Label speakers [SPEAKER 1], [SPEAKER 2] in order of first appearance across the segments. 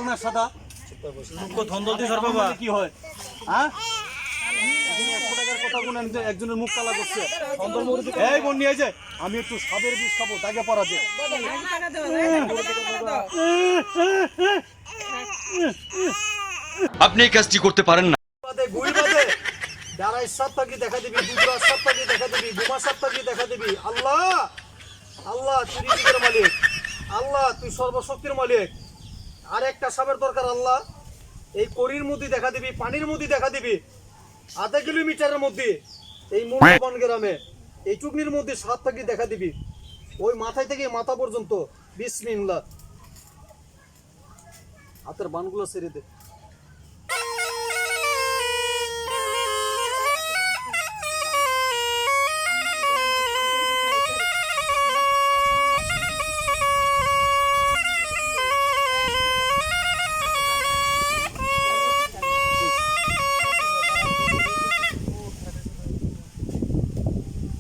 [SPEAKER 1] না সাদা কি হয়? হ্যাঁ, 100 টাকার কথা গুনেন যে একজনের মুখ কালা করছে। এই বোন নিয়ে যায়, আমি একটু সাদের বিষ খাবো, তাকে পড়াতে।
[SPEAKER 2] আপনি এই কাজটি করতে পারেন না।
[SPEAKER 1] যারা সপ্তাহে দেখা দিবি, দুপুরা সপ্তাহে দেখা দিবি, ঘুমা সপ্তাহে দেখা দিবি। আল্লাহ আল্লাহ, তুই রিজিকের মালিক। আল্লাহ, তুই সর্বশক্তির মালিক। আর একটা সাপের দরকার আল্লাহ। এই করির মধ্যে দেখা দিবি, পানির মধ্যে দেখা দিবি, আধা কিলোমিটারের মধ্যে এই মূল্যবান গ্রামে এই চুকনির মধ্যে সাপ থাকি দেখা দিবি। ওই মাথায় থেকে মাথা পর্যন্ত। বিসমিল্লাহ। হাতের বানগুলো ছেড়ে দে।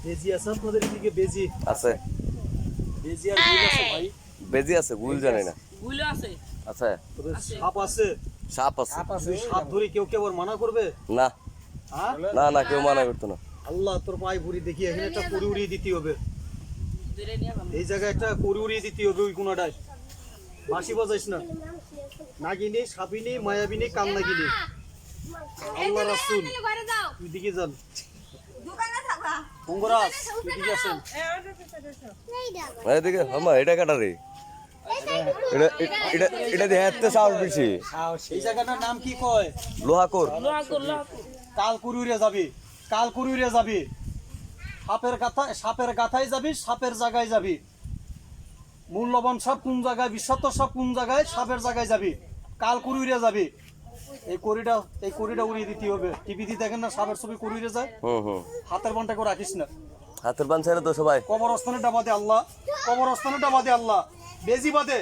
[SPEAKER 1] বেজি আছে আপনাদের এদিকে? বেজি
[SPEAKER 3] আছে,
[SPEAKER 1] বেজি আর গুল আছে ভাই?
[SPEAKER 3] বেজি আছে, গুল জানি না।
[SPEAKER 4] গুলো আছে,
[SPEAKER 3] আচ্ছা,
[SPEAKER 1] সাপ আছে?
[SPEAKER 3] সাপ আছে।
[SPEAKER 1] সাপ ধরে কেউ কেউ মানা করবে
[SPEAKER 3] না
[SPEAKER 1] হ্যাঁ?
[SPEAKER 3] না না, কেউ মানা করতো না।
[SPEAKER 1] আল্লাহ, তোর পায়ে ভরি দেখি, এখানে একটা করি উড়িয়ে দিতে হবে। এই জায়গায় একটা করি উড়িয়ে দিতে হবে। ওই কোনাটায় বাঁশি বাজাইস না। নাগিনি, সাপিনি, মায়াবিনী, কান্নাগিনি। আল্লাহ রাসূল, তুই দিকে যান। মঙ্গরাজ, তুই দিকে আসেন।
[SPEAKER 3] এদিকে আমা, এটা কাটা রে, এটা এটা এটা দিয়ে হাতে সাউন্ড বেশি।
[SPEAKER 1] এই জায়গাটার নাম কি কয়?
[SPEAKER 3] লোহাকোর।
[SPEAKER 1] কাল কুড়িয়ে যাবি, কাল কুড়িয়ে যাবি। সাপের গাথায় যাবি, সাপের জায়গায় যাবি। মূল্যবান সাপ কোন জায়গায়, বিষাক্ত সাপ কোন জায়গায়, সাপের জায়গায় যাবি। কাল কুড়িয়ে যাবি। এই কড়িটা উড়িয়ে দিতে হবে। টিভিতে দেখেন না সাপের ছবি কুড়িয়ে যায়। হাতের বানটা করে রাখিস না।
[SPEAKER 3] হাতের বান ছেড়ে তো সবাই।
[SPEAKER 1] কবরস্থানে ডাবাদে আল্লাহ, কবরস্থানে ডাবাদে আল্লাহ। বেজি বাদে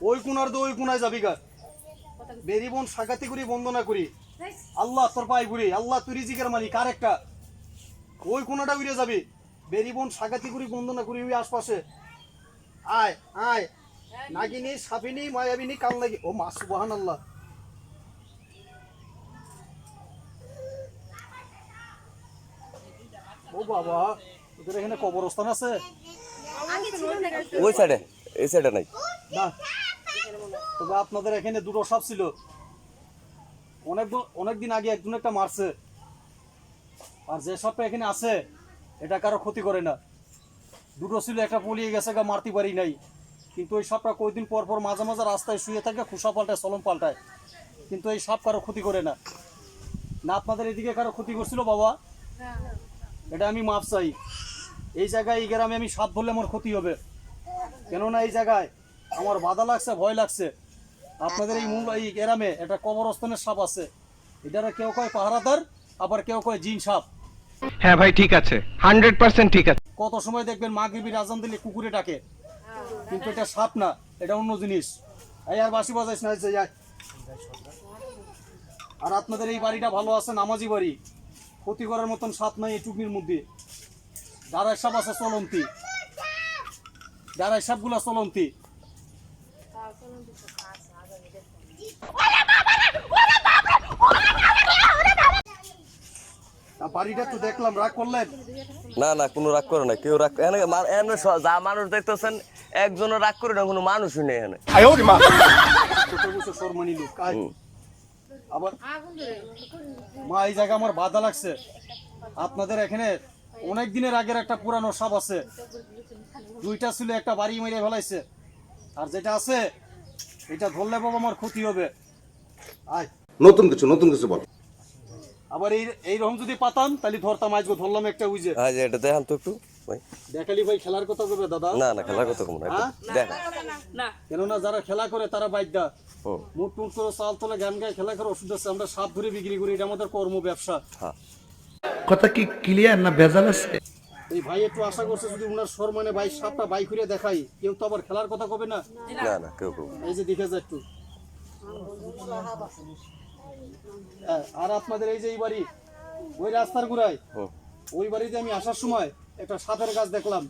[SPEAKER 1] ওই কোনার দো ওই কোনায় যাবি গা। বেরি বোন সাকাতি করি, বন্দনা করি। আল্লাহ, তোর পায়ে ঘুরি। আল্লাহ, তুই রিজিকের মালিক। আর একটা ওই কোনাটা উড়ে যাবি। বেরি বোন সাকাতি করি, বন্দনা করি। ওই আশপাশে আয় আয়। নাগিনী, সাপিনী, মায়াবিনী, কালনাগি। ও মা সুবহানাল্লাহ। ও বাবা, তোদের এখানে কবরস্থান আছে?
[SPEAKER 3] ওই সাইডে, এই সাইডে নাই
[SPEAKER 1] না। তবে আপনাদের এখানে দুটো সাপ ছিল। অনেকদিন আগে একজন একটা মারছে। আর যে সাপটা এখানে আছে এটা কারো ক্ষতি করে না। দুটো ছিল, একটা পলিয়ে গেছে, মারতে পারি নাই। কিন্তু ওই সাপটা কয়েকদিন পর পর মাঝে মাঝে রাস্তায় শুয়ে থাকে, খুসা পাল্টায়, চলম পাল্টায়। কিন্তু এই সাপ কারো ক্ষতি করে না। না আপনাদের এদিকে কারো ক্ষতি করছিল বাবা? এটা আমি মাপ চাই। এই জায়গায়, এই গ্রামে আমি সাপ ধরলে আমার ক্ষতি হবে। কেননা এই জায়গায় আমার বাধা লাগছে, ভয় লাগছে। আপনাদের এই গ্রামে একটা কবরস্থানের সাপ আছে। এটারা কেউ কয় পাহারাদার, আবার কেউ কয় জিন সাপ।
[SPEAKER 5] হ্যাঁ ভাই, ঠিক আছে, 100% ঠিক আছে।
[SPEAKER 1] কত সময় দেখবেন মাগরিবের আজান দিলে কুকুরে ডাকে, কিন্তু এটা সাপ না, এটা অন্য জিনিস। এই আর বাঁশি বাজাইস না। আর আপনাদের এই বাড়িটা ভালো আছে, নামাজি বাড়ি। ক্ষতি করার মতন সাপ নাই এই টুকনির মধ্যে। দাঁড়ায় সাপ আছে চলন্তি, দাঁড়ায় সাপগুলা চলন্তি। বাড়িটা তো দেখলাম, রাগ করলেন?
[SPEAKER 3] না না, কোনো রাগ করে না, কেউ রাগ যা মানুষ দেখতেছেন, একজনও রাগ করে না, কোনো মানুষই নেই এখানে।
[SPEAKER 1] আবার মা, এই জায়গা আমার বাধা লাগছে। আপনাদের এখানে অনেক দিনের আগের একটা পুরানো সাপ আছে। দুইটা ছিল, একটা বাড়ি মেরে ফেলাইছে। আর যেটা আছে এটা ধরলে বাবা আমার ক্ষতি হবে। আয়,
[SPEAKER 6] নতুন কিছু বল।
[SPEAKER 1] আবার এইরকম যদি পাতাম তাহলে ধরতাম। আজকে ধরলাম একটা। উইজে
[SPEAKER 3] এটা দেখান তো একটু ভাই।
[SPEAKER 1] দেখালি ভাই, খেলার কথা করবে দাদা?
[SPEAKER 3] না না, খেলার কথা কম না, দেখা।
[SPEAKER 1] কেননা যারা খেলা করে তারা বাইদা মুখ টুট করে, চাল তোলে, গান গায়ে, খেলা করে, ওষুধ আছে। আমরা সাপ ধরে বিক্রি করি, এটা আমাদের কর্ম, ব্যবসা।
[SPEAKER 5] কথা কি ক্লিয়ার না ভেজাল আছে?
[SPEAKER 1] এই ভাই একটু আশা করছে যদি উনার সম্মানে ভাই সাপটা বাই করে দেখাই, কেউ তো আবার খেলার কথা কবে না।
[SPEAKER 3] না না, কেউ কেউ।
[SPEAKER 1] এই যে দেখে যায় একটু। আর আপনাদের এই যে এই বাড়ি, ওই রাস্তার গুড়ায়, ওই বাড়িতে আমি আসার সময় একটা সাপের গাছ দেখলাম।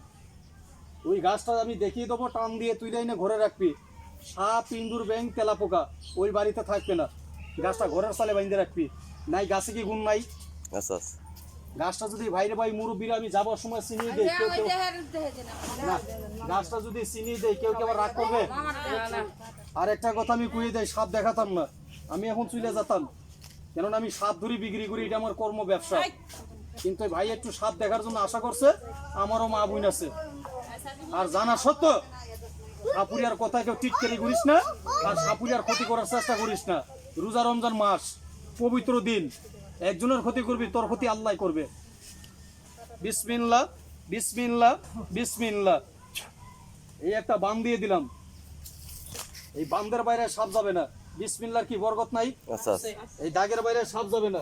[SPEAKER 1] ওই গাছটা আমি দেখিয়ে দেবো, টান দিয়ে তুই না ঘরে রাখবি। সাপ, ইন্দুর, ব্যাং, তেলাপোকা ওই বাড়িতে থাকবে না। গাছটা ঘরের সালে বাইন্ধে রাখবি। নাই গাছে কি গুণ নাই?
[SPEAKER 3] আচ্ছা আচ্ছা
[SPEAKER 1] গাছটা যদি ভাইরে ভাই মুরব্বীরা আমি যাবার সময় চিনি দেই, কেউ কেউ না, গাছটা যদি চিনি দেই কেউ কেউ আবার রাগ করবে। আর একটা কথা আমি কয়ে দেই, সাপ দেখাতাম না, আমি এখন চলে যেতাম, কেননা আমি সাপ ধরি বিক্রি করি, এটা আমার কর্ম ব্যবসা। কিন্তু এই ভাই একটু সাপ দেখার জন্য আশা করছে, আমারও মা বোন আছে। আর জানা সত্য সাপুরিয়ার কথা কেউ টিটকারি করিস না, আর সাপুরিয়ার ক্ষতি করার চেষ্টা করিস না। রোজা রমজান মাস, পবিত্র দিন, একজনের ক্ষতি করবি, তোর ক্ষতি আল্লাহ করবে। বিসমিল্লাহ বিসমিল্লাহ বিসমিল্লাহ। এই একটা বান দিয়ে দিলাম, এই বান্দের বাইরে সাপ যাবে না। বিসমিল্লাহর কি বরকত নাই?
[SPEAKER 3] আচ্ছা আচ্ছা
[SPEAKER 1] এই দাগের বাইরে সাপ যাবে না।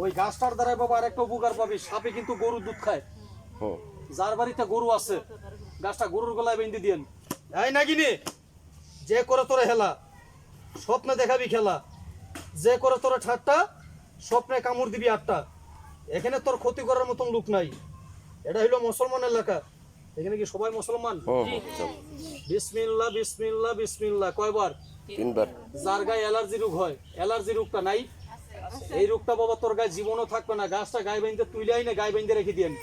[SPEAKER 1] ওই গাছটার দ্বারা বাবা আর একটা উপকার পাবি, সাপে কিন্তু গরুর দুধ খায়।
[SPEAKER 3] হুম
[SPEAKER 1] যার বাড়িতে গরু আছে, গাছটা গরুর গলায় বেঁধে দিয়েন। এই নাগিনি, যে করে তোরে হেলা, স্বপ্নে দেখাবি খেলা, যে করে তোরে ঠাট্টা, স্বপ্নে কামড় দিবি আটটা। এখানে তোর ক্ষতি করার মতন লোক নাই। এটা হইলো মুসলমান এলাকা, এখানে কি সবাই মুসলমান? বিসমিল্লাহ বিসমিল্লাহ বিসমিল্লাহ কয়বার?
[SPEAKER 3] 3 বার।
[SPEAKER 1] যার গায়ে অ্যালার্জি রোগ হয়, অ্যালার্জি রোগটা নাই, এই রোগটা বাবা তোর গায়ে জীবনও থাকবে না। গাছটা গায়ে বাইন্ধে তুলে আইনে গায়ে বাইন্ধে রেখে দিয়েন।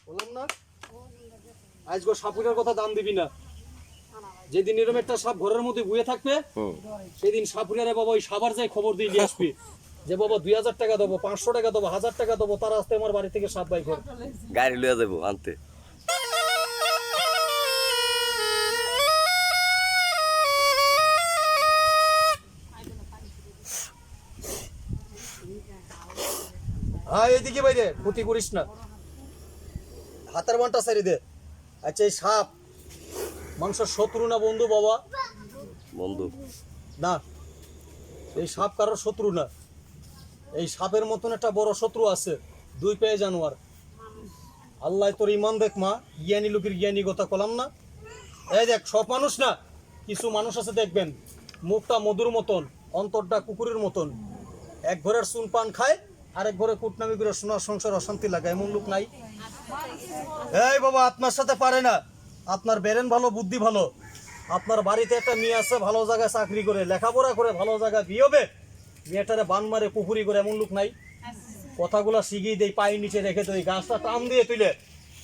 [SPEAKER 1] বললাম না আজকে সাপুরের কথা দাম দিবি না। যেদিন এরকম একটা সাপ ঘরের মধ্যে বয়ে থাকবে, সেদিন সাপুরিয়ারে বাবা ওই সাবার যাই খবর দিয়ে নিয়ে আসবি যে বাবা 2000 টাকা দেবো, 500 টাকা দেবো, 1000 টাকা দেবো, তার আসতে আমার বাড়ি থেকে সাপ বাই কর।
[SPEAKER 3] গাড়ি লইয়া যাবো আনতে।
[SPEAKER 1] হ্যাঁ এইদিকে বাইরে ক্ষতি করিস না, হাতের বানটা ছেড়ে দে। আচ্ছা এই সাপ মানুষের শত্রু না বন্ধু বাবা?
[SPEAKER 3] বন্ধু।
[SPEAKER 1] না, এই সাপ কারোর শত্রু না। এই সাপের মতন একটা বড় শত্রু আছে, 2 পায়ে জানোয়ার। আল্লাহ তোর ইমান দেখ মা, জ্ঞানী লোকের জ্ঞানী কথা কলাম না। এই দেখ, সব মানুষ না, কিছু মানুষ আছে দেখবেন মুখটা মধুর মতন, অন্তরটা কুকুরের মতন। এক ঘরের চুন পান খায়, আরেক ঘরে কুটনামি করে সোনার সংসার অশান্তি লাগায়, এমন লোক নাই? এই বাবা আপনার সাথে পারে না, আপনার বেরেন ভালো, বুদ্ধি ভালো, আপনার বাড়িতে একটা মেয়ে আছে ভালো জায়গায় চাকরি করে, লেখাপড়া করে, ভালো জায়গায় বিয়ে হবে, মেয়েটারে বান মারে পুকুরি করে, এমন লোক নাই? কথাগুলা শিখিয়ে দেই, পায়ের নিচে রেখে তুই গাছটা টান দিয়ে তুলে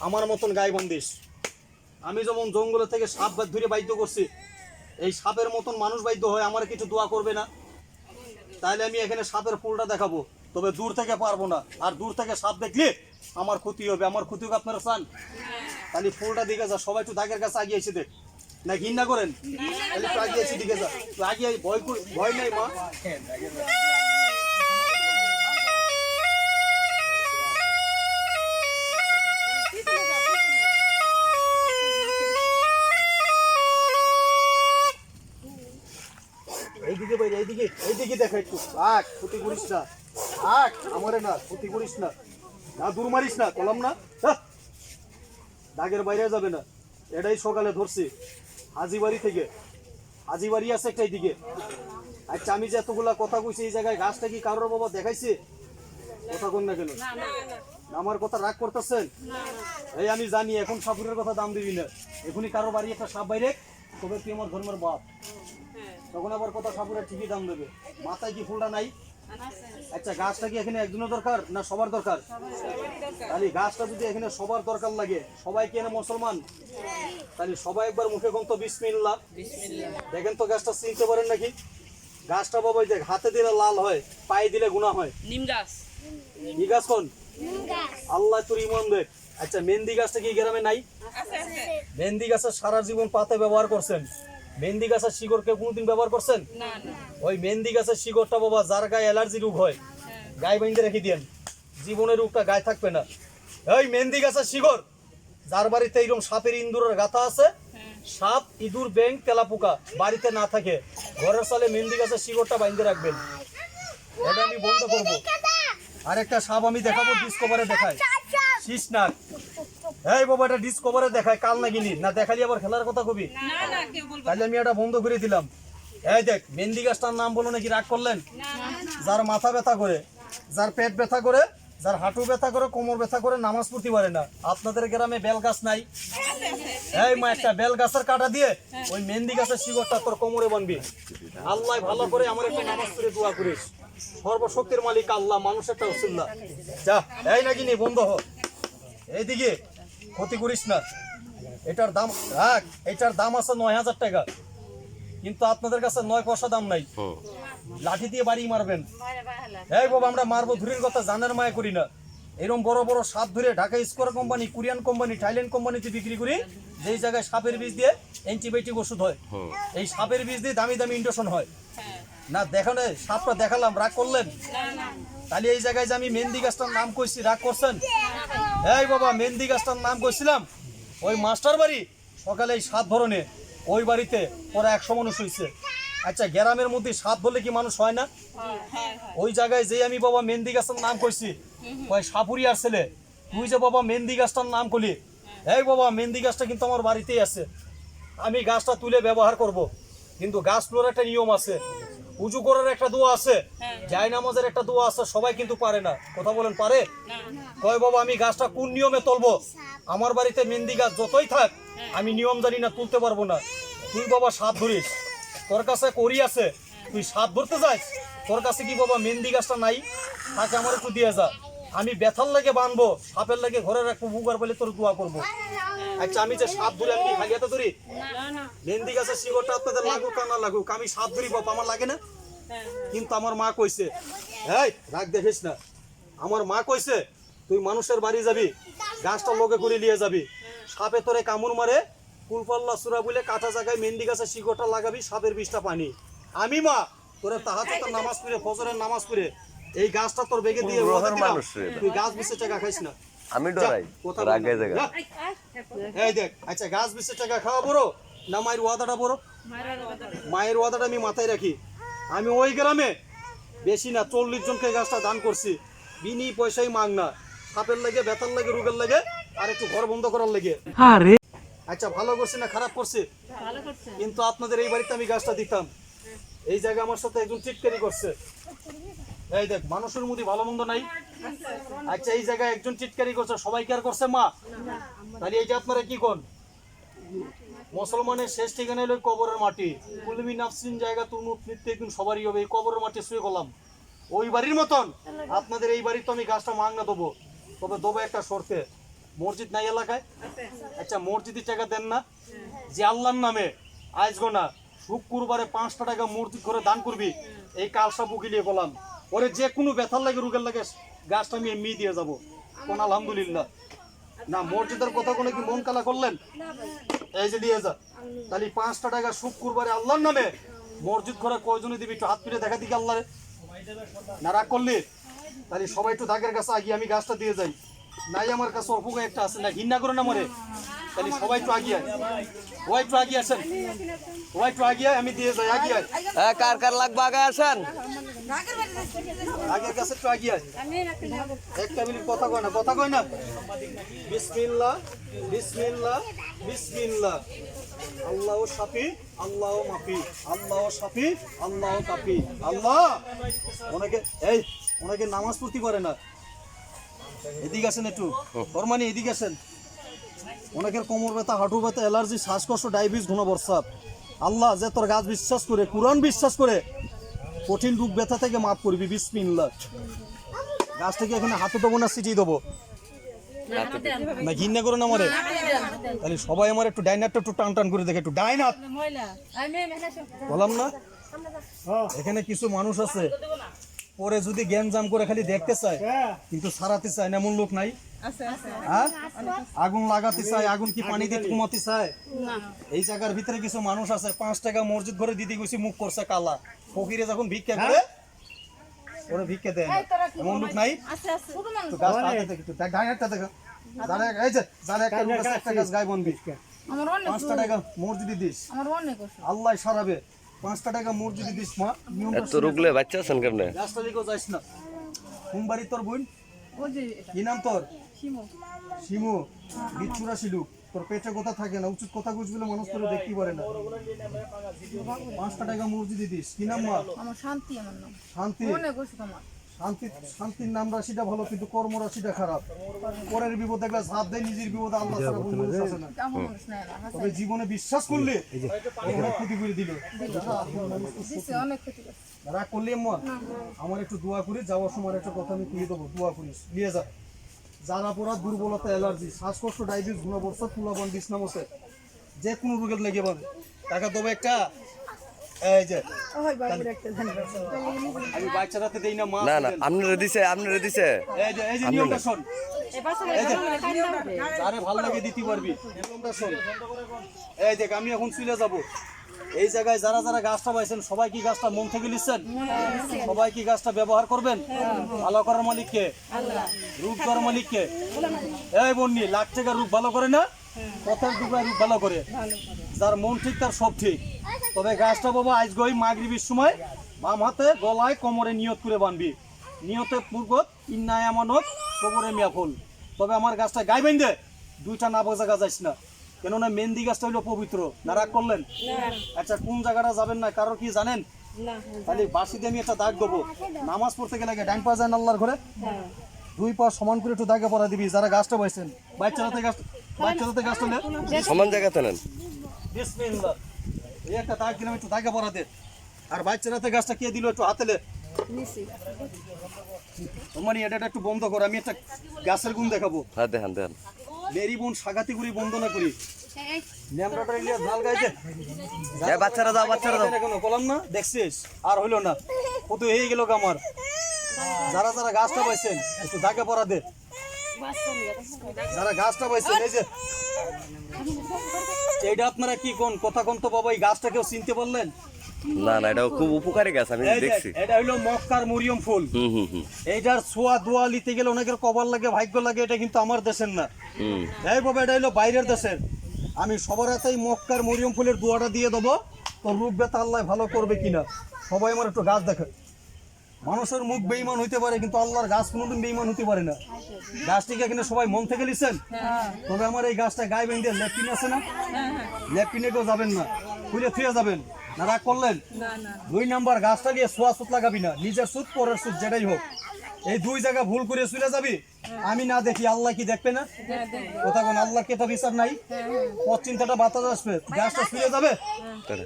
[SPEAKER 1] আমার মতন গায়ে বান্ধিস। আমি যেমন জঙ্গলে থেকে সাপ ধরে বাধ্য করছি, এই সাপের মতন মানুষ বাধ্য হয়, আমার কিছু দোয়া করবে না? তাহলে আমি এখানে সাপের ফুলটা দেখাবো, তবে দূর থেকে পারবো না। আর দূর থেকে সাপ দেখলে আমার ক্ষতি হবে। আমার ক্ষতি হোক আপনারা চান? তাহলে ফুলটা দিকে যা, সবাই একটু দাগের কাছে আগিয়ে এসে দেখ, না ঘৃণা করেন? তাহলে একটু আগিয়ে এসে দিকে যা, আগিয়ে ভয় নাই মা। এইদিকে বাইরে, এইদিকে এইদিকে দেখা একটু, আখ ক্ষতি করিস না, আখ আমারে না, ক্ষতি করিস না, না দূর মারিস না, কলাম না, দাগের বাইরে যাবে না। এটাই সকালে ধরছি হাজিবাড়ি থেকে, হাজিবাড়ি আছে একটা এইদিকে। আচ্ছা আমি যে এতগুলা কথা কইছি, এই জায়গায় গাছটা কি কারোর বাবা দেখাইছে? কথা কন না কেন? আমার কথা রাগ করতেছেন? এই আমি জানি এখন সাপুরের কথা দাম দিবি না, এখনই কারো বাড়ি একটা সাপ বাইরে, তবে তুই আমার ধর্মের বাপ, তখন আবার কথা সাপুরের ঠিকই দাম দেবে। মাথায় কি ফুলটা নাই? আচ্ছা গাছটা কি এখানে একজনের দরকার না সবার দরকার? তাহলে গাছটা যদি এখানে সবার দরকার লাগে, সবাই কি এখানে মুসলমান? তাহলে সবাই একবার মুখে কোন তো বিসমিল্লাহ। দেখেন তো গাছটা চিনতে পারেন নাকি? গাছটা বাবা দেখ, হাতে দিলে লাল হয়, পায়ে দিলে গুনাহ হয়।
[SPEAKER 2] নিম গাছ।
[SPEAKER 1] কি গাছ কোন? আল্লাহ তোর ইমান দেখ। আচ্ছা মেহেন্দি গাছটা কি গ্রামে নাই? মেহেন্দি গাছের সারা জীবন পাতা ব্যবহার করছেন, মেহেন্দি গাছের শিকড়কে কোনোদিন ব্যবহার করছেন? ওই মেহেন্দি গাছের শিকড়টা বাবা যার গায়ে অ্যালার্জি রোগ হয়, গায়ে বাইন্ধে রেখে দিয়েন, জীবনের রোগটা গায়ে থাকবে না। ওই মেহেন্দি গাছের শিকড়, যার বাড়িতে এইরকম সাপের ইঁদুরের গাথা আছে, সাপ, ইঁদুর, ব্যাং, তেলাপোকা বাড়িতে না থাকে, ঘরের সালে মেহেন্দি গাছের শিকড়টা বাইন্ধে রাখবেন। এটা আমি বন্ধ করবো। আরেকটা সাপ আমি দেখাবো, ডিসকভারে দেখায়, শীষ নাগ। এই বাবা এটা ডিসকভারে দেখায়, কাল নাগিনি না দেখালি আবার খেলার কথা কবি? তাহলে আমি এটা বন্ধ করে দিলাম। এই দেখ মেহেন্দি গাছটার নাম বলো নাকি রাগ করলেন? যার মাথা ব্যথা করে, যার পেট ব্যথা করে, যার হাঁটু ব্যথা করে, কোমর ব্যথা করে, নামাজ পড়তে পারে না। আপনাদের গ্রামে বেল গাছ নাই? এই মা, একটা বেল গাছের কাটা দিয়ে ওই মেহেন্দি গাছের শিকড়টা তোর কোমরে বানবি। আল্লাহ ভালো করে আমার একটা নামাজ পড়ে দোয়া করিস। সর্বশক্তির মালিক আল্লাহ, মানুষের একটা উসিল্লা। যা, এই নাকি নি বন্ধ হ, এইদিকে ক্ষতি করিস না। এটার দাম রাখ, এটার দাম আছে 9,000 টাকা, কিন্তু আপনাদের কাছে 9 পয়সা দাম নাই। লাঠি দিয়ে বাড়ি মারবেন। এই বাবা, আমরা মারবো ধুরির কথা জানার মায়া করি না। এরকম বড় বড় সাপ ধরে Dhaka square company, Korean company, Thailand কোম্পানিতে বিক্রি করি, যেই জায়গায় সাপের বীজ দিয়ে অ্যান্টিবায়োটিক ওষুধ হয়, এই সাপের বীজ দিয়ে দামি দামি ইন্ডোশন হয় না। দেখানো সাপটা দেখালাম, রাগ করলেন? তাহলে এই জায়গায় যে আমি মেহেন্দি গাছটার নাম কইছি, রাগ করছেন? এই বাবা, মেহেন্দি গাছটার নাম কইছিলাম, ওই মাস্টার বাড়ি সকালে এই 7 ধরনের, ওই বাড়িতে ওরা 100 মানুষ হয়েছে। আচ্ছা, গ্রামের মধ্যে 7 বলে কি মানুষ হয় না? ওই জায়গায় যে আমি বাবা মেহেন্দি গাছটার নাম কইছি, ওই সাপুরিয়ার ছেলে, তুই যে বাবা মেহেন্দি গাছটার নাম করলি, এই বাবা মেহেন্দি গাছটা কিন্তু আমার বাড়িতেই আছে। আমি গাছটা তুলে ব্যবহার করব, কিন্তু গাছ তোলার একটা নিয়ম আছে, উজু করার একটা দোয়া আছে, জায় নামাজের একটা দোয়া আছে, সবাই কিন্তু পারে না। কথা বলেন, পারে? কয় বাবা আমি গাছটা কোন নিয়মে তুলবো? আমার বাড়িতে মেহেন্দি গাছ যতই থাক, আমি নিয়ম জানি না, তুলতে পারবো না। তুই বাবা সাপ ধরিস, তোর কাছে করি আছে, তুই সাপ ধরতে যাস, তোর কাছে কি বাবা মেহেন্দি গাছটা নাই? তাকে আমার একটু দিয়ে যা, আমি ব্যথার লাগে বানবো, সাপের লাগে ঘরে রাখবো, বুকার পেলে তোর দোয়া করবো। আচ্ছা, আমি যে সাপ ধরি, আমি কি খালি হাতে ধরি? মেহেন্দি গাছের শিকড়টা আপনাদের লাগুক আর না লাগুক, আমি সাপ ধরি বাবা, আমার লাগে না? কিন্তু আমার মা কইছে, এই রাগ দেখিস না, আমার মা কইছে তুই মানুষের বাড়ি যাবি, গাছটা লগে করে নিয়ে যাবি, সাপে তোরে কামড় মারে, কুলপাল্লা সুরা বলে কাটা জায়গায় মেহেন্দি গাছের শিকড়টা লাগাবি, সাপের বিষটা পানি। আমি মা তোরে তাহাজ্জুদের নামাজ পড়ে, ফজরের নামাজ পড়ে এই গাছটা তোর বেগে দিয়ে তুই গাছ বিছে টাকা খাইস না।
[SPEAKER 3] আমি ডরাই রাগে জায়গা।
[SPEAKER 1] এই দেখ, আচ্ছা গাছ বিছে টাকা খাওয়া বড় না মায়ের ওয়াদাটা বড়? মায়ের ওয়াদাটা আমি মাথায় রাখি। আমি ওই গ্রামে বেশি না 40 জনকে গাছটা দান করছি, বিনি পয়সাই মাগ না, সাপের লাগে, ব্যথার লাগে, রোগের লাগে, আর একটু ঘর বন্ধ করার লাগে। আচ্ছা, ভালো করছি না খারাপ করছি? কিন্তু আপনাদের এই বাড়িতে আমি গাছটা দিতাম, এই জায়গায় আমার সাথে একজন চিটকারি করছে। এই দেখ, মানুষের মধ্যে ভালো মন্দ নাই। আচ্ছা, এই জায়গায় একজন চিটকারি করছে, সবাই কি আর করছে মা? তাহলে এই যে আপনারা কি কোন, মুসলমানের শেষ ঠিকানা হলো কবরের মাটি, কুলমি নাফসিন জায়গা তুলমুত নিত্যে একদিন সবারই হবে, এই কবরের মাটি শুয়ে গেলাম। ওই বাড়ির মতন আপনাদের এই বাড়ি তো আমি গাছটা মাংনা দেবো, তবে দেবো একটা শর্তে, মসজিদ নাই এলাকায়? আচ্ছা, মসজিদের টাকা দেন না, যে আল্লাহর নামে আজগো না শুক্রবারে 5টা টাকা মসজিদ করে দান করবি, এই কালসা বুকিলিয়ে বললাম, ওরে যে কোনো ব্যথার লাগে, রোগের লাগে, গাছটা আমি এমনি দিয়ে যাবো। কোন আলহামদুলিল্লাহ না, মসজিদের কথা কোনো কি মন কালা করলেন? এই যে দিয়ে যা, তাহলে 5টা টাকা শুক্রবারে আল্লাহর নামে মসজিদ করে কয়জনে দিবি? একটু হাত ফিরে দেখা দিকে আল্লাহরে, না রাগ করলি? তাহলে সবাই একটু দাগের কাছে আগিয়ে আমি গাছটা দিয়ে যাই। নাই আমার কাছে অল্প একটা আছে, না ঘৃণা করে না মরে, তাহলে সবাই একটু আগিয়ে, ওই একটু আগিয়ে আসেন, ওই একটু আগিয়ে, আমি দিয়ে যাই, আগিয়ে
[SPEAKER 3] কার কার লাগবে আগে আসেন,
[SPEAKER 1] আগের কাছে একটু আগিয়ে একটা মিনিট কথা কয় না, কথা কয় না। বিসমিল্লাহ বিসমিল্লাহ বিসমিল্লাহ, আল্লাহ শাফি আল্লাহ মাফি, আল্লাহ শাফি আল্লাহ কাফি। আল্লাহ, অনেকে নামাজ পড়তে পারে না, এদিকে আসেন একটু, ওর মানে এদিকে আসেন। অনেকের কোমর ব্যথা, হাঁটু ব্যথা, অ্যালার্জি, শ্বাসকষ্ট, ডায়াবেটিস, ঘন বর্ষাপ। আল্লাহ যে তোর গাছ বিশ্বাস করে, কুরআন বিশ্বাস করে কঠিন রোগ ব্যথা থেকে মাফ করবি। বিসমিল্লাহ, গাছ থেকে এখানে হাতে দেবো না সিটিয়ে দেবো? না ঘৃণা করে না মরে? তাহলে সবাই আমার একটু ডাইন হাতটা একটু টান টান করে দেখে, একটু ডাইন হাত বললাম না। এখানে কিছু মানুষ আছে পরে যদি জ্ঞানজাম করে খালি দেখতে চায়, কিন্তু সারাতে চায় না, এমন লোক নাই? হ্যাঁ, আগুন লাগাতে চায়, আগুন কি পানি দিয়ে কমাতে চায়? এই জায়গার ভিতরে কিছু মানুষ আছে 5 টাকা মসজিদ ঘরে দিদি গেছি, মুখ করছে কালা, ফকিরে যখন ভিক্ষা করে ওরা ভিক্ষা দেয় না, এমন লোক নাই? তো গাছটা হাতে থেকে, ডাইন হাতটা দেখো, এই যে যারা একটা গাছ গায়ে বনবি, 5টা টাকা মসজিদে দিস, আল্লাহ সারাবে। 5টা টাকা মসজিদে দিস মা,
[SPEAKER 3] এত রুগলে বাচ্চা আছেন কেন?
[SPEAKER 1] গাছটা দিকেও যাইস না। কোন বাড়ি তোর বোন? কি নাম তোর? শিমু। বিচ্ছুরা শিলু, তোর পেটে কথা থাকে না, উচিত কথা বুঝবলে মানুষ তোর দেখতে পারে না। 5টা টাকা মসজিদে দিস, কি নাম মা?
[SPEAKER 2] আমার শান্তি, আমার নাম
[SPEAKER 1] শান্তি। শান্তির নাম রাশিটা ভালো কিন্তু কর্ম রাশিটা খারাপ। পরের বিপদ দেখলে ঝাঁপ দেয়, নিজের বিপদ আল্লাহ ছাড়া কোনো মানুষ আছে না। তবে জীবনে বিশ্বাস করলে অনেক ক্ষতি করে দিল। রাগ করলি আম্মা, আমার একটু দোয়া করি, যাওয়ার সময় একটা কথা আমি তুলে দেবো, দোয়া করিস নিয়ে যা। যারা পড়া দুর্বলতা, অ্যালার্জি, শ্বাসকষ্ট, ডায়াবেটিস, ঘুমাবস্থা, তুলাবান, বিছনামশে, যে কোনো রোগের লেগে পাবে টাকা দেবো একটা। এই যে আমি বাচ্চারাতে দেই না, মা
[SPEAKER 3] না না আপনারা দিছে
[SPEAKER 1] এই যে নিয়মটা শোন, এই যে যারে ভালো লাগে দিতে পারবি, নিয়মটা শোন। এই দেখ আমি এখন চলে যাব এই জায়গায়, যারা যারা গাছটা পাইছেন সবাই কি গাছটা মন থেকে নিচ্ছেন? সবাই কি গাছটা ব্যবহার করবেন? ভালো করার মালিককে, রূপ করার মালিককে। এই বন্নি লাখ টাকা রূপ ভালো করে না, কথার টুকরা রূপ ভালো করে। যার মন ঠিক তার সব ঠিক। তবে গাছটা বাবা আজ গই মাগরিবের সময় বাম হাতে গলায় কোমরে নিয়ত করে বানবি, নিয়তে পূর্বক ইন্নায় আমানত কবরে মিয়া ফুল। তবে আমার গাছটা গায়ে বেঁধে দুইটা না বোঝা গাছ যাইস না, কেননা মেহেন্দি গাছটা হইলো পবিত্র। না রাগ করলেন? আচ্ছা কোন জায়গাটা যাবেন না কারোর কি জানেন? তাহলে বাসি দিয়ে আমি একটা দাগ দেবো, নামাজ পড়তে গেলে ডাইন পা যায় আল্লাহর ঘরে, দুই পা সমান করে একটু দাগে পরা দিবি। যারা গাছটা পাইছেন বাচ্চারাতে গাছটা নেন,
[SPEAKER 3] সমান জায়গাতে নেন।
[SPEAKER 1] বিসমিল্লাহ, এই একটা দাগ দিলাম, একটু দাগে পরা দে। আর বাচ্চারাতে গাছটা কে দিল একটু হাতে লে। মানে এটা একটু বন্ধ কর, আমি একটা গাছের গুণ দেখাবো।
[SPEAKER 3] হ্যাঁ দেখান
[SPEAKER 1] মেরি বোন সাগাতি করি বন্দনা করি, নেমরাটা ইলিয়া ঝাল গাইছে।
[SPEAKER 3] বাচ্চারা যাও
[SPEAKER 1] বললাম না, দেখছিস আর হইলো না, কত হয়ে গেল আমার। যারা যারা গাছটা পাইছেন একটু দাগে পরা দে। যারা গাছটা পাইছেন এই যে এইটা আপনারা কি কোন কথা কোন তো বাবা, এই গাছটা কেউ চিনতে পারলেন?
[SPEAKER 3] না না এটা খুব উপকারী গাছ, আমি দেখছি।
[SPEAKER 1] এটা হইলো মক্কার মরিয়ম ফুল। এইটার ছোঁয়া দোয়া নিতে গেলে অনেকের কপাল লাগে, ভাগ্য লাগে। এটা কিন্তু আমার দেশের না, এই বাবা এটা হইলো বাইরের দেশের। আমি সবার হাতেই মক্কার মরিয়ম ফুলের দোয়াটা দিয়ে দেবো, তোর রূপ ব্যথা আল্লাহ ভালো করবে কিনা। সবাই আমার একটু গাছ দেখে। মানুষের মুখ বেঈমান হইতে পারে কিন্তু আল্লাহর গাছ কোনোদিন বেঈমান হতে পারে না। গাছটিকে এখানে সবাই মন থেকে লিছেন। তবে আমার এই গাছটা গায়ে বেঁধে লেপটিন আছে না, লেপটিনে কেউ যাবেন না, খুলে থুয়ে যাবেন। না রাগ করলেন? 2 নাম্বার গাছটা নিয়ে সোয়া সুত লাগাবি না, নিজের সুত পরের সুত যেটাই হোক। এই 2 জায়গা ভুল করে চলে যাবি, আমি না দেখি আল্লাহ কি দেখবে না? কথা কোন আল্লাহ কেতা বিচার নাই? পথ চিন্তাটা বাতাস আসবে, গাছটা ছুঁয়ে যাবে,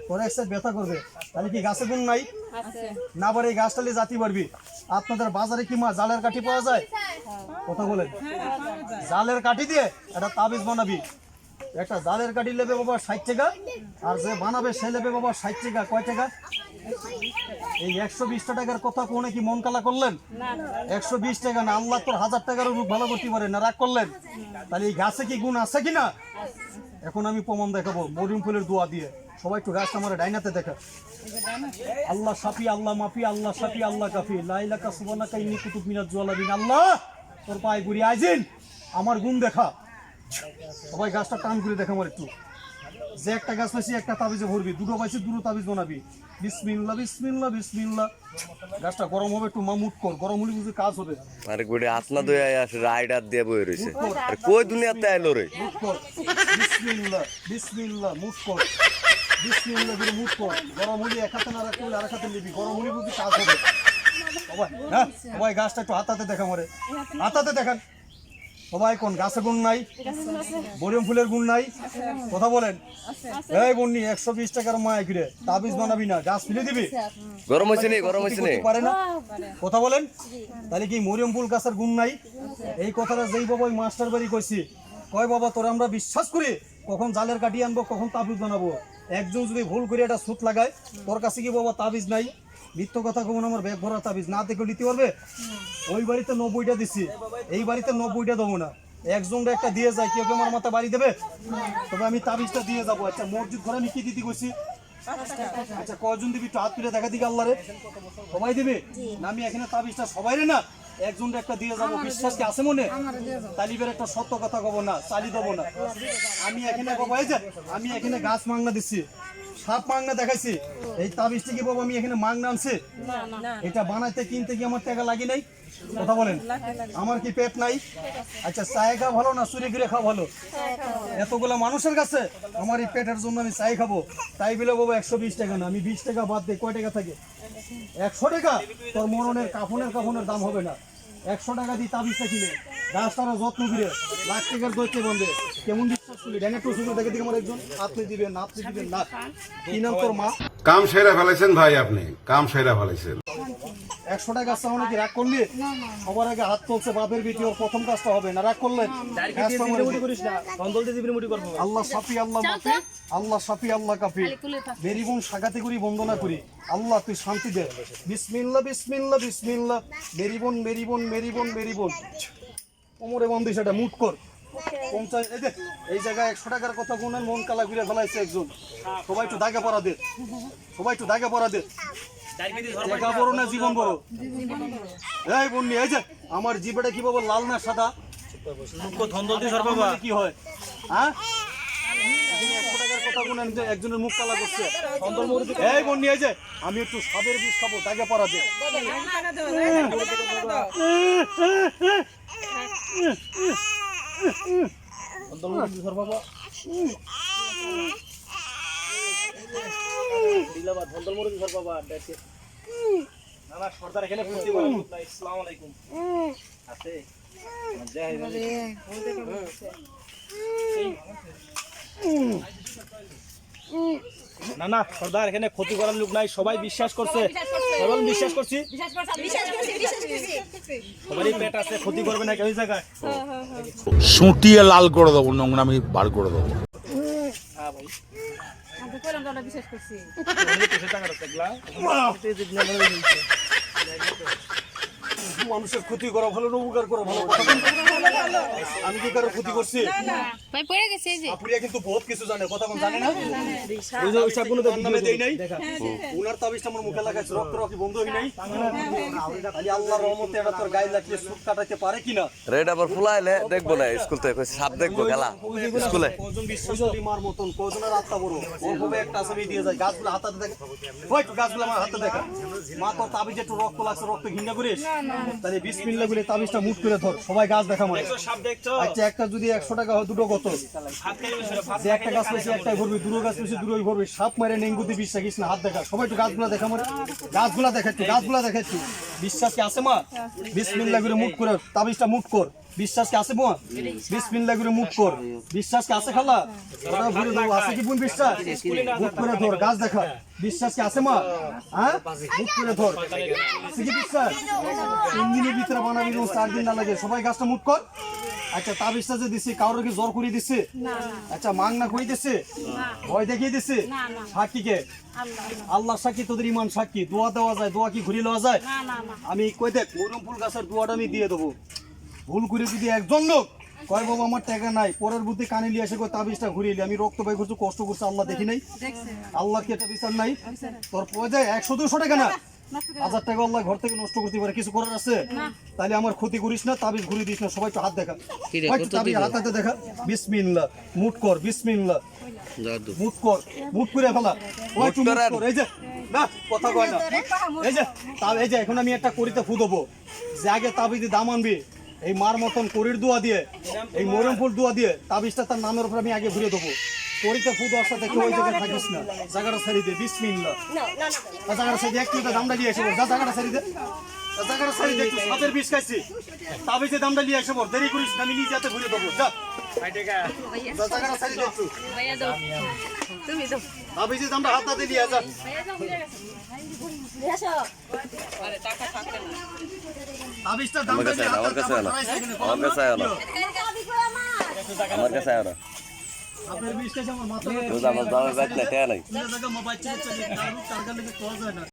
[SPEAKER 1] পরে এক সাইড ব্যথা করবে। তাহলে কি গাছে গুণ নাই? না পারে এই গাছটা নিয়ে জাতি পারবি। আপনাদের বাজারে কি মা জালের কাঠি পাওয়া যায়? কথা বলেন, জালের কাঠি দিয়ে একটা তাবিজ বানাবি। একটা জালের কাঠি নেবে বাবা 60 টাকা, আর যে বানাবে সে নেবে বাবা 60 টাকা। কয় টাকা? এই 120 টাকার কথা কোনে কি মন কালা করলেন? 120 টাকা না, আল্লাহ তোর 1000 টাকারও রূপ ভালো করতে পারে। না রাগ করলেন? তাহলে এই গাছে কি গুণ আছে কিনা এখন আমি প্রমাণ দেখাবো মরিয়ম ফুলের দোয়া দিয়ে। সবাই একটু গাছটা আমার ডাইনাতে দেখা। আল্লাহ সাফি, আল্লাহ মাফি, আল্লাহ সাফি, আল্লাহ কাফি, লা ইলাহা সুবহানাকা ইন্নী কুনতু মিনাজ জালিমিন। আল্লাহ তোর পায়ে ঘুরি আইজিন, আমার গুণ দেখা। সবাই গাছটা টান করে দেখা আমার একটু। যে একটা গাছ পাইছি একটা তাবিজে ভরবি, দুটো পাইছি দুটো তাবিজ বানাবি। বিসমিল্লাহ বিসমিল্লাহ বিসমিল্লাহ। গাছটা গরম হবে, একটু মামুট কর, গরম হলে বুঝি কাজ হবে।
[SPEAKER 3] আরে গুড়ে আসনা দই আসে রাইডার দিয়ে বই রইছে। আরে কই দুনিয়াতে আইলো রে?
[SPEAKER 1] মুট কর, বিসমিল্লাহ বিসমিল্লাহ, মুট কর, বিসমিল্লাহ দিয়ে মুট কর। গরম হলে এক হাতে না রাখতে হলে আরেক হাতে নিবি, গরম হলে বুঝি কাজ হবে। সবাই হ্যাঁ, সবাই গাছটা একটু হাতাতে দেখা মরে, হাতাতে দেখান। সবাই কোন গাছে গুণ নাই? মরিয়ম ফুলের গুণ নাই? কথা বলেন। এই বন্নি 120 টাকার মায় ঘিরে তাবিজ বানাবি না, গাছ ফেলে দিবি।
[SPEAKER 3] গরম হইছে নি? গরম হইছে নি?
[SPEAKER 1] পারে না? কথা বলেন। তাহলে কি মরিয়ম ফুল গাছের গুণ নাই? এই কথাটা যেই বাবা ওই মাস্টার বাড়ি কইছি, কয় বাবা তোরা আমরা বিশ্বাস করি কখন জালের কাটি আনবো, কখন তাবিজ বানাবো। একজন যদি ভুল করে একটা সুত লাগায়, তোর কাছে কি বাবা তাবিজ নাই? মিথ্য কথা কখন আমার ব্যাগ ভরা তাবিজ না দেখে নিতে পারবে? ওই বাড়িতে 90টা দিছি, এই বাড়িতে 90টা দেবো না। একজনটা একটা দিয়ে যায়, কেউ কেউ আমার মাথা বাড়ি দেবে? তবে আমি তাবিজটা দিয়ে যাবো। আচ্ছা মসজিদ ঘরে আমি কি দিতে কইছি? আচ্ছা কয়জন দিবি একটু হাত তুলে দেখা দিকে আল্লাহ রে। সবাই দিবে না? আমি এখানে তাবিজটা সবাই রে না, একজনটা একটা দিয়ে যাবো। বিশ্বাস কি আছে মনে? তালিবের একটা সত্য কথা কব না, চালি দেবো না। আমি এখানে বাবা এই যে আমি এখানে গাছ মাংনা দিচ্ছি, সাপ মাংনা দেখাইছি। এই তাবিজটি কি বাবা আমি এখানে মাংনা আনছি? এটা বানাইতে কিনতে কি আমার টাকা লাগে নাই? কথা বলেন, আমার কি পেট নাই? আচ্ছা চায় খাওয়া ভালো না চুরি করে খাওয়া ভালো? এতগুলো মানুষের কাছে আমার এই পেটের জন্য আমি চাই খাবো, তাই বলে বাবু 120 টাকা না, আমি 20 টাকা বাদ দিয়ে কয় টাকা থাকে? 100 টাকা। তোর মরণের কাফনের দাম হবে না। 100 টাকা দিয়ে তাবিজটা কিনে গাছটারা যত্ন করে লাখ টাকার দৈত্য বন্ধে কেমন বিশ্বাস করলি? ড্যানে টু শুনে দেখে দিকে আমার একজন আপনি দিবেন না। কি নাম তোর মা?
[SPEAKER 2] কাম সেরা ফেলাইছেন ভাই, আপনি কাম সেরা ফেলাইছেন।
[SPEAKER 1] 100 টাকা চাও নাকি? রাগ করলি? সবার আগে হাত তুলছে বাপের বেটি, ওর প্রথম কাজটা হবে না। রাগ করলেন? আল্লাহ সাফি আল্লাহ মাফি, আল্লাহ সাফি আল্লাহ কাফি। মেরি বোন সাগাতে করি বন্দনা করি, আল্লাহ তুই শান্তি দে। বিসমিল্লাহ বিসমিল্লাহ বিসমিল্লাহ। মেরি বোন মেরি বোন মেরি বোন মেরি বোন। কোমরে বন্দি সেটা মুট কর। 50 এই জায়গায় 100 টাকার কথা গুনেন, মন কালা ঘুরে ফেলাইছে একজন। সবাই একটু দাগে পড়া দে, সবাই একটু দাগে পড়া দে। টাকা বড় না জীবন বড়? এই বন্নি, এই যে আমার জিবেটা কি বাবা লাল না সাদা? কি হয় হ্যাঁ? 100 টাকার কথা গুনেন যে একজনের মুখ কালা করছে। এই বন্নি, এই যে আমি একটু সাবের বিষ খাবো, দাগে পড়া দে।
[SPEAKER 4] না না সর্দার, এখানে ক্ষতি করার লোক নাই, সবাই বিশ্বাস করছে, সবাই বিশ্বাস করছি, সবারই পেট আছে, ক্ষতি করবে না কেউ এই জায়গায়।
[SPEAKER 6] সুটিয়ে লাল করে দেবো, নোংরামি বার করে দেবো।
[SPEAKER 1] মানুষের ক্ষতি করা ভালো না উপকার করা ভালো? আমি কি কারো ক্ষতি করছি?
[SPEAKER 7] ভাই পড়ে গেছে এই যে
[SPEAKER 1] আপুরিয়া কিন্তু বহুত কিছু জানে, কথা কোন জানে না? ওই যে ওই সবগুলো তো নামে দেই নাই। উনার তাবিজটা আমার মুখে লাগাইছে, রক্ত রকি বন্ধ হই নাই। খালি আল্লাহর রহমতে এটা তোর গায়ে লাগলে সুখ কাটাতে পারে কিনা?
[SPEAKER 3] রেড আবার ফুলাইলে দেখবো না, স্কুল থেকে কইছে সাপ দেখবো খেলা স্কুলে।
[SPEAKER 1] কজন বিশ্বাস করি মার মতন, কজনের আত্মা বড়, ওর হবে একটা আসামি দিয়ে যায়। গাছগুলো হাতে দেখা, ওই একটু গাছগুলো আমার হাতে দেখা। মা তোর তাবিজ একটু রক্ত লাগছে, রক্ত ঘৃণা করিস? তাহলে বিসমিল্লাহ বলে তাবিজটা মুট করে ধর, সবাই গাছ দেখা মানে। আচ্ছা একটা যদি 100 টাকা হয়, দুটো কত? যে একটা গাছ পেয়েছি একটাই ভরবি, দুটো গাছ পেয়েছি দুটোই ভরবি। সাপ মারে নেঙ্গুতি বিশ্বাস না, হাত দেখা। সবাই একটু গাছগুলা দেখা মানে, গাছগুলা দেখাচ্ছি, গাছগুলা দেখাচ্ছি। বিশ্বাস কি আছে মা? বিসমিল্লাহ করে মুট করে তাবিজটা মুট কর। বিশ্বাস কি আছে মা? বিসমিল্লাহ করে মুট কর। বিশ্বাস কি আছে খালা? ওটা ভরে দেবো। আছে কি বোন বিশ্বাস? মুট করে ধর, গাছ দেখা। বিশ্বাস কি আছে মা? হ্যাঁ মুট করে ধর। আছে কি বিশ্বাস? 3 দিনের ভিতরে বানাবি, 4 দিন না লাগে। সবাই গাছটা মুট কর। আচ্ছা তাবিজটা যে দিছি, কারোর কি জ্বর করে দিছে? আচ্ছা মাংনা করে দিছে? ভয় দেখিয়ে দিছে? সাক্ষী কে? আল্লাহ সাক্ষী, তোদের ইমান সাক্ষী। দোয়া দেওয়া যায়, দোয়া কি ঘুরিয়ে লওয়া যায়? আমি কই দেখ, মরুম ফুল গাছের দোয়াটা আমি দিয়ে দেবো। ভুল করে যদি একজন লোক কয় বাবা আমার টাকা নাই, পরের বুদ্ধি কানে নিয়ে এসে কয় তাবিজটা ঘুরিয়ে আমি রক্ত ব্যয় করছি, কষ্ট করছি, আল্লাহ দেখি নাই? আল্লাহ কি এটা বিচার নাই? তোর পয়সায় 100-200 টাকা না, 1000 টাকা আল্লাহ ঘর থেকে নষ্ট করতে পারে, কিছু করার আছে? তাহলে আমার ক্ষতি করিস না, তাবিজ ঘুরিয়ে দিস না। সবাই একটু হাত দেখা, তাবিজ হাত হাতে দেখা। বিসমিল্লাহ মুট কর, বিসমিল্লাহ মুট কর, মুট করে ফেলা। ওই একটু মুট কর। এই যে না কথা কয় না, এই যে এখন আমি একটা করিতে ফু দেবো, যে আগে তাবিজে দাম আনবি এই মার মতন করির দোয়া দিয়ে, এই মরম ফুল দোয়া দিয়ে তাবিজটা তার নামের উপর আমি আগে ঘুরে দেবো। করিতে ফু দেওয়ার সাথে কেউ ওই জায়গায় থাকিস না, জায়গাটা ছাড়ি দে। বিসমিল্লাহ জায়গাটা ছাড়ি দে, একটু দামটা নিয়ে এসে যা, জায়গাটা ছাড়ি দে, জায়গাটা ছাড়ি দে। একটু সাপের বিষ খাইছি, তাবিজে দামটা নিয়ে এসে দেরি করিস না, আমি নিজে হাতে ঘুরে দেবো। যা জায়গাটা ছাড়ি দে একটু,
[SPEAKER 7] ভাইয়া দাও তুমি দাও
[SPEAKER 1] তাবিজে দামটা হাত হাতে নিয়ে যা।
[SPEAKER 7] ভাইয়া দাও ভুলে গেছে আসো আরে টাকা থাকতে না
[SPEAKER 1] তাবিজটা দামটা নিয়ে
[SPEAKER 3] আমার কাছে আনো, আমার কাছে আনো, আমার কাছে আনো।
[SPEAKER 1] আপনার বিষ খাইছে আমার মাথা,
[SPEAKER 3] আমার দামের ব্যাগ না, টেয়া নাই।
[SPEAKER 1] জায়গা মোবাইল চালিয়ে চালিয়ে তার গালে তো যায় না।